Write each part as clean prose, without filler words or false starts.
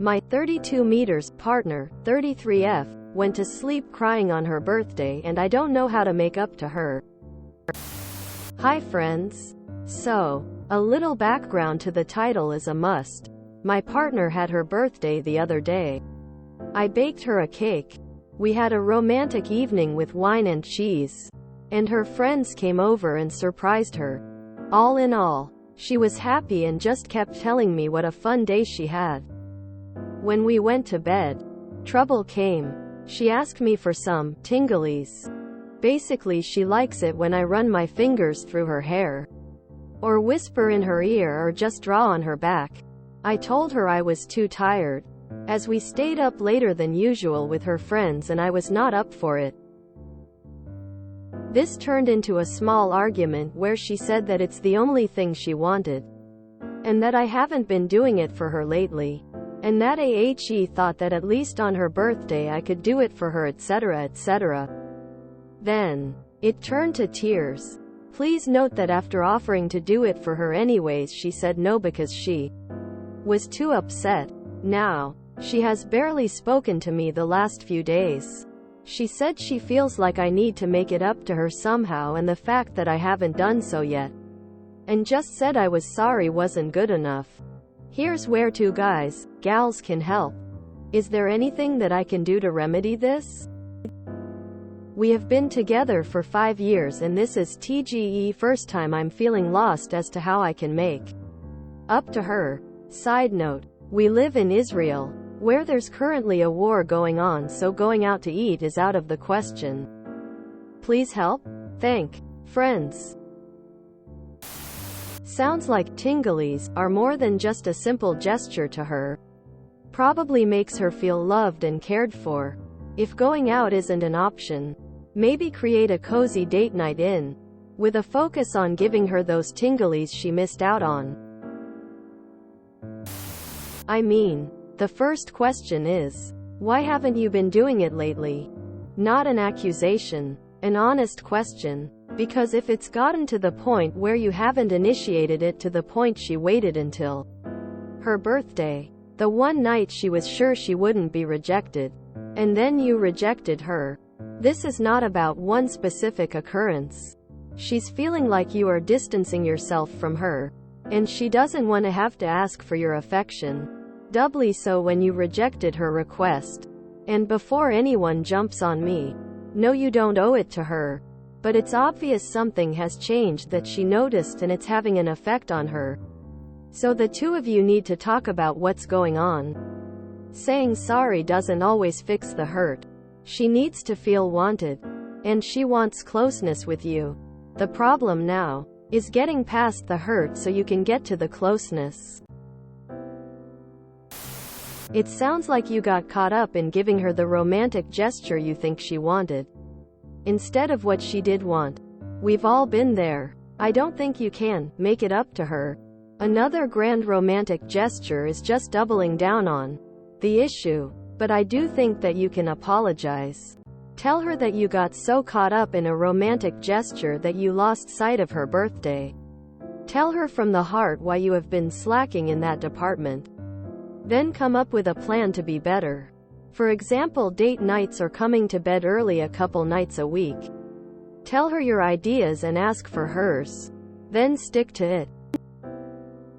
My 32 meters partner, 33F, went to sleep crying on her birthday and I don't know how to make up to her. Hi friends. So, a little background to the title is a must. My partner had her birthday the other day. I baked her a cake. We had a romantic evening with wine and cheese. And her friends came over and surprised her. All in all, she was happy and just kept telling me what a fun day she had. When we went to bed, trouble came. She asked me for some tinglies. Basically she likes it when I run my fingers through her hair, or whisper in her ear, or just draw on her back. I told her I was too tired, as we stayed up later than usual with her friends and I was not up for it. This turned into a small argument where she said that it's the only thing she wanted, and that I haven't been doing it for her lately, and that AHE thought that at least on her birthday I could do it for her, etc., etc. Then, it turned to tears. Please note that after offering to do it for her anyways, she said no because she was too upset. Now, she has barely spoken to me the last few days. She said she feels like I need to make it up to her somehow, and the fact that I haven't done so yet, and just said I was sorry, wasn't good enough. Here's where two guys, gals can help. Is there anything that I can do to remedy this? We have been together for 5 years and this is TGE first time I'm feeling lost as to how I can make up to her. Side note, we live in Israel, where there's currently a war going on, so going out to eat is out of the question. Please help? Thank friends. Sounds like tinglies are more than just a simple gesture to her. Probably makes her feel loved and cared for. If going out isn't an option, maybe create a cozy date night in, with a focus on giving her those tinglies she missed out on. I mean, the first question is, why haven't you been doing it lately? Not an accusation, an honest question. Because if it's gotten to the point where you haven't initiated it to the point she waited until her birthday, the one night she was sure she wouldn't be rejected, and then you rejected her. This is not about one specific occurrence. She's feeling like you are distancing yourself from her, and she doesn't want to have to ask for your affection. Doubly so when you rejected her request. And before anyone jumps on me, no, you don't owe it to her. But it's obvious something has changed that she noticed and it's having an effect on her. So the two of you need to talk about what's going on. Saying sorry doesn't always fix the hurt. She needs to feel wanted. And she wants closeness with you. The problem now is getting past the hurt so you can get to the closeness. It sounds like you got caught up in giving her the romantic gesture you think she wanted, instead of what she did want. We've all been there. I don't think you can make it up to her. Another grand romantic gesture is just doubling down on the issue. But I do think that you can apologize. Tell her that you got so caught up in a romantic gesture that you lost sight of her birthday. Tell her from the heart why you have been slacking in that department. Then come up with a plan to be better. For example, date nights or coming to bed early a couple nights a week. Tell her your ideas and ask for hers. Then stick to it.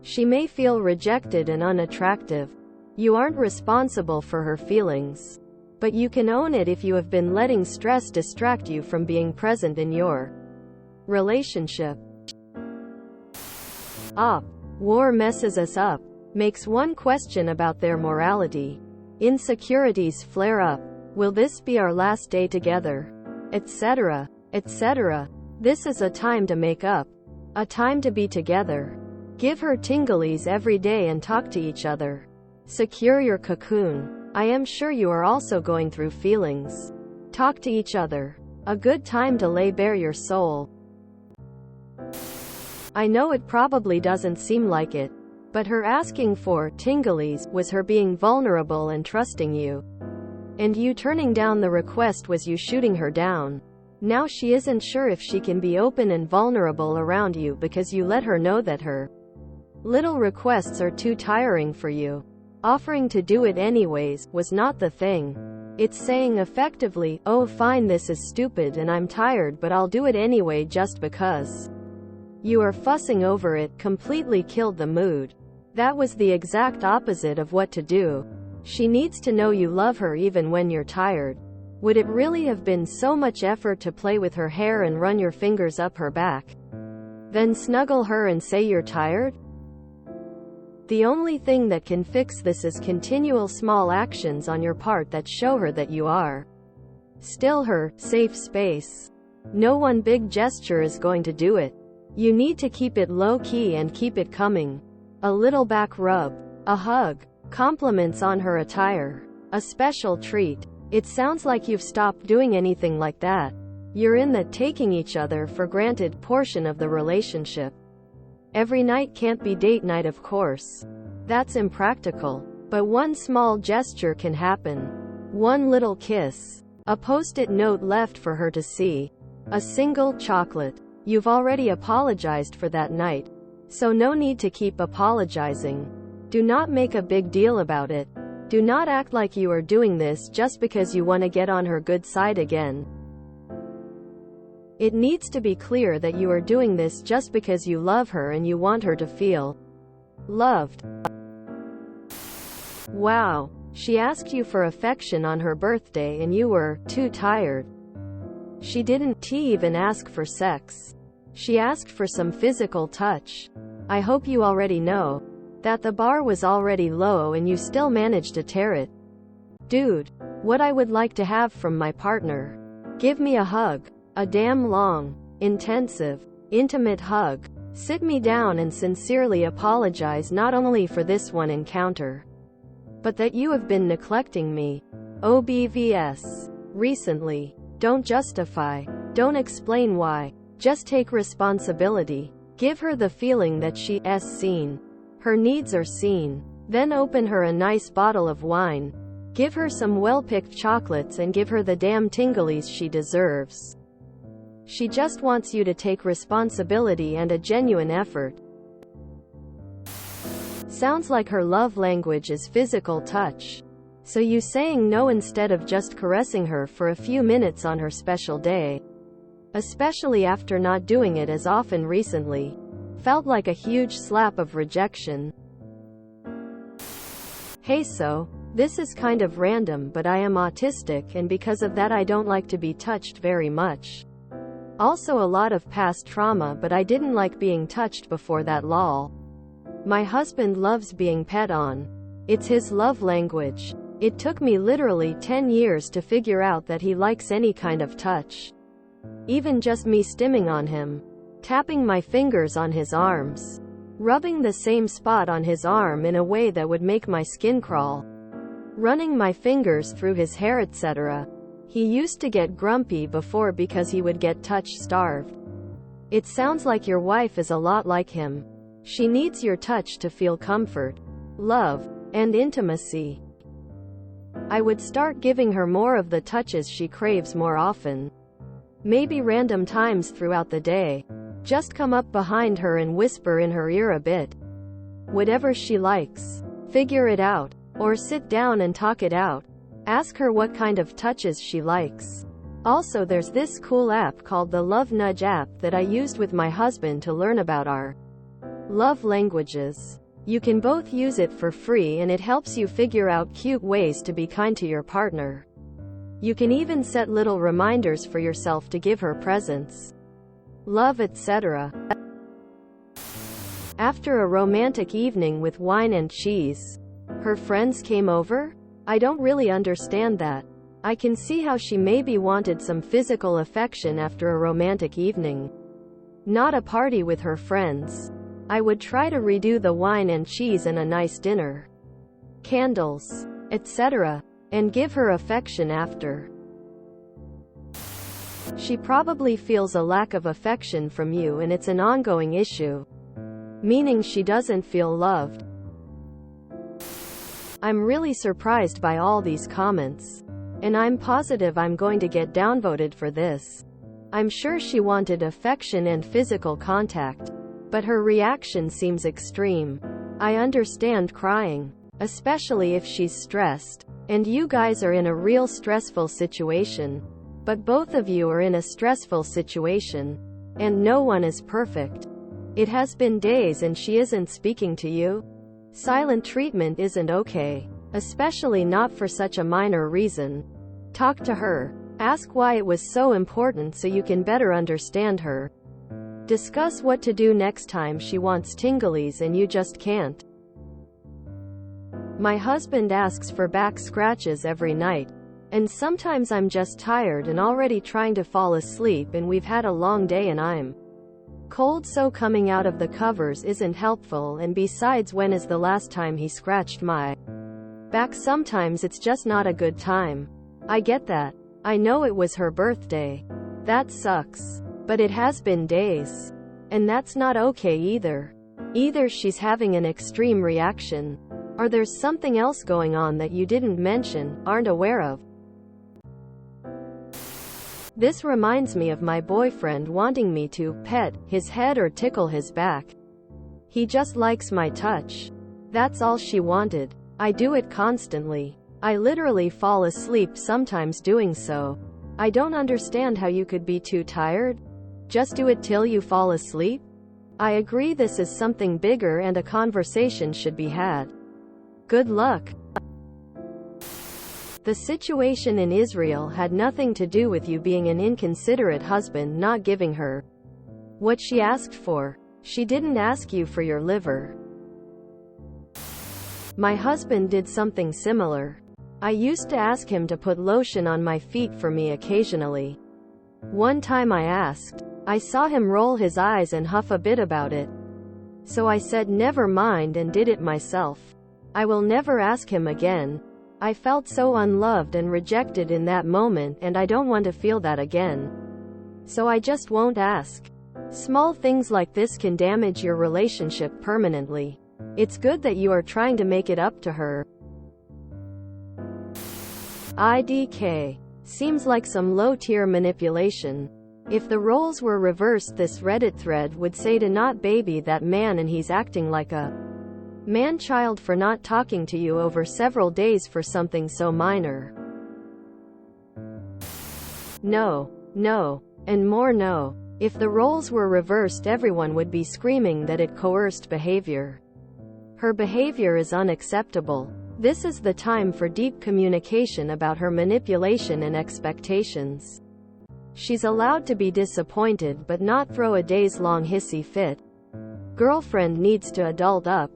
She may feel rejected and unattractive. You aren't responsible for her feelings. But you can own it if you have been letting stress distract you from being present in your relationship. War messes us up. Makes one question about their morality. Insecurities flare up. Will this be our last day together? Etc. etc. This is a time to make up. A time to be together. Give her tinglies every day and talk to each other. Secure your cocoon. I am sure you are also going through feelings. Talk to each other. A good time to lay bare your soul. I know it probably doesn't seem like it, but her asking for tinglies was her being vulnerable and trusting you. And you turning down the request was you shooting her down. Now she isn't sure if she can be open and vulnerable around you because you let her know that her little requests are too tiring for you. Offering to do it anyways was not the thing. It's saying effectively, oh fine, this is stupid and I'm tired, but I'll do it anyway just because. You are fussing over it completely killed the mood. That was the exact opposite of what to do. She needs to know you love her even when you're tired. Would it really have been so much effort to play with her hair and run your fingers up her back? Then snuggle her and say you're tired? The only thing that can fix this is continual small actions on your part that show her that you are still her safe space. No one big gesture is going to do it. You need to keep it low-key and keep it coming. A little back rub, a hug, compliments on her attire, a special treat. It sounds like you've stopped doing anything like that. You're in the taking each other for granted portion of the relationship. Every night can't be date night, of course. That's impractical. But one small gesture can happen. One little kiss. A post-it note left for her to see. A single chocolate. You've already apologized for that night. So no need to keep apologizing. Do not make a big deal about it. Do not act like you are doing this just because you want to get on her good side again. It needs to be clear that you are doing this just because you love her and you want her to feel loved. Wow. She asked you for affection on her birthday and you were too tired. She didn't even ask for sex. She asked for some physical touch. I hope you already know that the bar was already low and you still managed to tear it. Dude, what I would like to have from my partner. Give me a hug. A damn long, intensive, intimate hug. Sit me down and sincerely apologize not only for this one encounter, but that you have been neglecting me. OBVS. Recently. Don't justify. Don't explain why. Just take responsibility. Give her the feeling that she's seen. Her needs are seen. Then open her a nice bottle of wine. Give her some well-picked chocolates and give her the damn tinglies she deserves. She just wants you to take responsibility and a genuine effort. Sounds like her love language is physical touch. So you saying no instead of just caressing her for a few minutes on her special day, especially after not doing it as often recently, felt like a huge slap of rejection. Hey, so, this is kind of random, but I am autistic and because of that I don't like to be touched very much. Also a lot of past trauma, but I didn't like being touched before that lol. My husband loves being pet on. It's his love language. It took me literally 10 years to figure out that he likes any kind of touch. Even just me stimming on him. Tapping my fingers on his arms. Rubbing the same spot on his arm in a way that would make my skin crawl. Running my fingers through his hair, etc. He used to get grumpy before because he would get touch-starved. It sounds like your wife is a lot like him. She needs your touch to feel comfort, love, and intimacy. I would start giving her more of the touches she craves more often. Maybe random times throughout the day. Just come up behind her and whisper in her ear a bit. Whatever she likes. Figure it out. Or sit down and talk it out. Ask her what kind of touches she likes. Also, there's this cool app called the Love Nudge app that I used with my husband to learn about our love languages. You can both use it for free and it helps you figure out cute ways to be kind to your partner. You can even set little reminders for yourself to give her presents, love, etc. After a romantic evening with wine and cheese, her friends came over? I don't really understand that. I can see how she maybe wanted some physical affection after a romantic evening. Not a party with her friends. I would try to redo the wine and cheese and a nice dinner, candles, etc., and give her affection after. She probably feels a lack of affection from you and it's an ongoing issue, meaning she doesn't feel loved. I'm really surprised by all these comments. And I'm positive I'm going to get downvoted for this. I'm sure she wanted affection and physical contact. But her reaction seems extreme. I understand crying. especially if she's stressed. And you guys are in a real stressful situation. But both of you are in a stressful situation. And no one is perfect. It has been days and she isn't speaking to you. Silent treatment isn't okay. Especially not for such a minor reason. Talk to her. Ask why it was so important so you can better understand her. Discuss what to do next time she wants tinglies and you just can't. My husband asks for back scratches every night. And sometimes I'm just tired and already trying to fall asleep and we've had a long day and I'm cold, so coming out of the covers isn't helpful, and besides, when is the last time he scratched my back? Sometimes it's just not a good time. I get that. I know it was her birthday. That sucks. But it has been days. And that's not okay either. Either she's having an extreme reaction, or there's something else going on that you didn't mention, aren't aware of. This reminds me of my boyfriend wanting me to pet his head or tickle his back. He just likes my touch. That's all she wanted. I do it constantly. I literally fall asleep sometimes doing so. I don't understand how you could be too tired. Just do it till you fall asleep? I agree this is something bigger and a conversation should be had. Good luck. The situation in Israel had nothing to do with you being an inconsiderate husband not giving her what she asked for. She didn't ask you for your liver. My husband did something similar. I used to ask him to put lotion on my feet for me occasionally. One time I asked. I saw him roll his eyes and huff a bit about it. So I said never mind and did it myself. I will never ask him again. I felt so unloved and rejected in that moment, and I don't want to feel that again. So I just won't ask. Small things like this can damage your relationship permanently. It's good that you are trying to make it up to her. IDK. Seems like some low-tier manipulation. If the roles were reversed, this Reddit thread would say to not baby that man and he's acting like a man-child for not talking to you over several days for something so minor. No, no, and more no. If the roles were reversed, everyone would be screaming that it coerced behavior. Her behavior is unacceptable. This is the time for deep communication about her manipulation and expectations. She's allowed to be disappointed but not throw a days-long hissy fit. Girlfriend needs to adult up.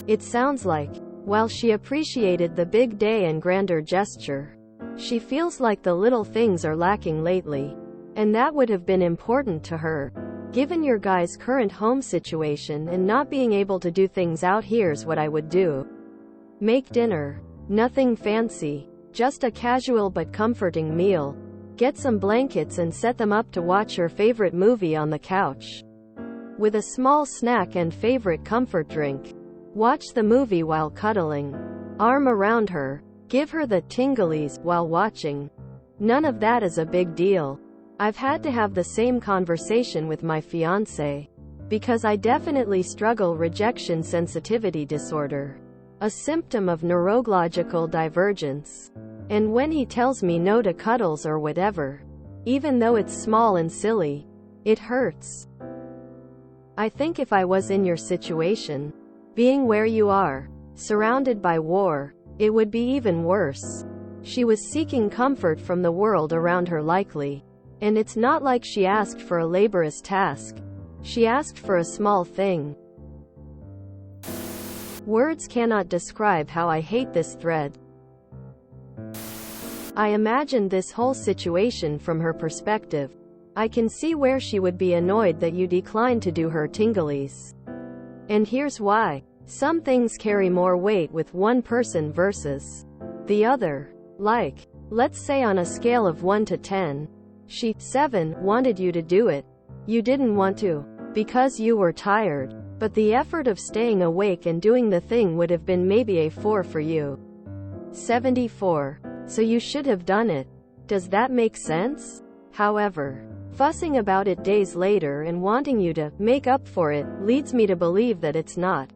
It sounds like, while she appreciated the big day and grander gesture, she feels like the little things are lacking lately. And that would have been important to her. Given your guy's current home situation and not being able to do things out, here's what I would do. Make dinner. Nothing fancy. Just a casual but comforting meal. Get some blankets and set them up to watch your favorite movie on the couch. With a small snack and favorite comfort drink. Watch the movie while cuddling. Arm around her. Give her the tinglies while watching. None of that is a big deal. I've had to have the same conversation with my fiancé. Because I definitely struggle rejection sensitivity disorder. A symptom of neurological divergence. And when he tells me no to cuddles or whatever, even though it's small and silly, it hurts. I think if I was in your situation, being where you are, surrounded by war, it would be even worse. She was seeking comfort from the world around her likely. And it's not like she asked for a laborious task. She asked for a small thing. Words cannot describe how I hate this thread. I imagined this whole situation from her perspective. I can see where she would be annoyed that you declined to do her tinglies. And here's why. Some things carry more weight with one person versus the other. Like, let's say on a scale of 1 to 10, she, 7, wanted you to do it. You didn't want to. Because you were tired. But the effort of staying awake and doing the thing would have been maybe a 4 for you. 74. So you should have done it. Does that make sense? However, fussing about it days later and wanting you to make up for it leads me to believe that it's not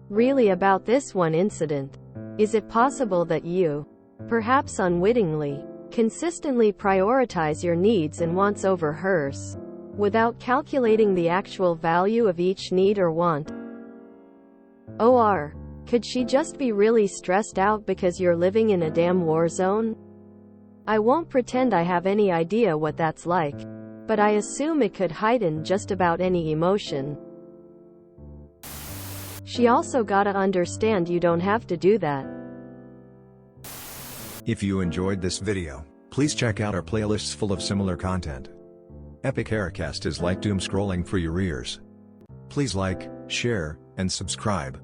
really about this one incident? Is it possible that you, perhaps unwittingly, consistently prioritize your needs and wants over hers, without calculating the actual value of each need or want? Or could she just be really stressed out because you're living in a damn war zone? I won't pretend I have any idea what that's like, but I assume it could heighten just about any emotion. She also gotta understand you don't have to do that. If you enjoyed this video, please check out our playlists full of similar content. Epic Haircast is like doom scrolling for your ears. Please like, share, and subscribe.